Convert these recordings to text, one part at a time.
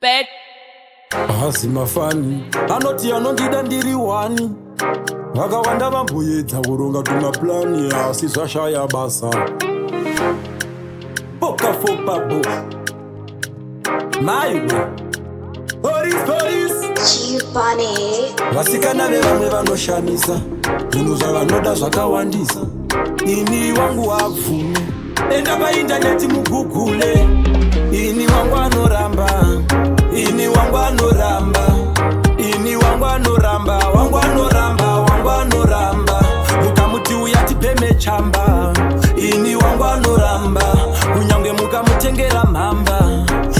bed. Hasi mafani anoti anondida ndiri wani vakawanda vamboyedza kuronga tuma plani asi zvashaya basa boka fopabo maiwe polis vasikana vevamwe vanoshamisa zvinhu zvavanoda zvakawandisa ini wangu wabvume enda paindaneti mugugule ini wangu anoramba ini wangu anoramba ini wangu anoramba wangu anoramba wangu anoramba mukamuti uyatipeme chamba ini wangu anoramba kunyange mukamutengera mhamba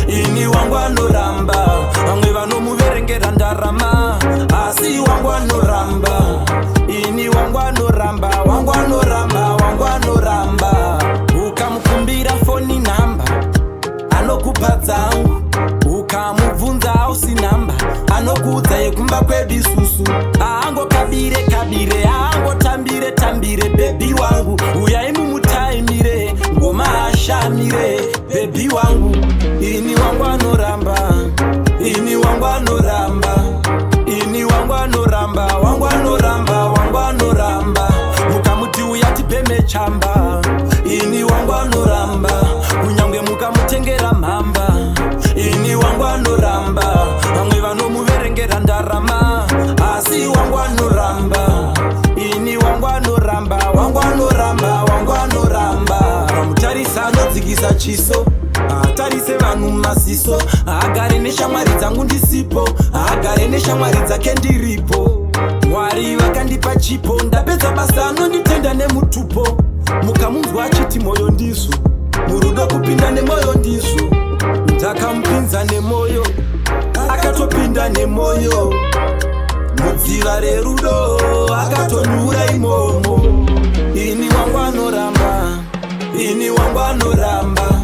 ini wangu anoramba vamwe vanomuverengera ndarama asi wangu anoramba ini wangu anoramba wangu anoramba wangu anoramba ukamukumbira foni namba anokupa dzangu ukamubvunza ausi namba anokuudza yekumba kwedu isusu aangokabire kabire aangotambire tambire bebi wangu uyai mumutaimire ngoma ashamire bebi wangu ini wangu anoramba ini wangu anoramba ini wangu anoramba wangu anoramba wangu anoramba mukamuti uyatipeme chamba ini wangu anoramba kunyange mukamutengera mhamba ini wangu anoramba vamwe vanomuverengera ndarama asi wangu anoramba ini wangu anoramba wangu anoramba wangu anoramba pamutarisa anodzikisa chiso atarise vanhu mumaziso agare neshamwari dzangu ndisipo agare neshamwari dzake ndiripo mwari vakandipa chipo ndapedza basa anonditenda nemutupo mukamunzwa achiti moyo ndizvo murudo kupinda nemoyo ndizvo ndakamupinza nemoyo akatopinda nemoyo mudziva rerudo akatonyura imomo ini wangu anoramba ini wangu anoramba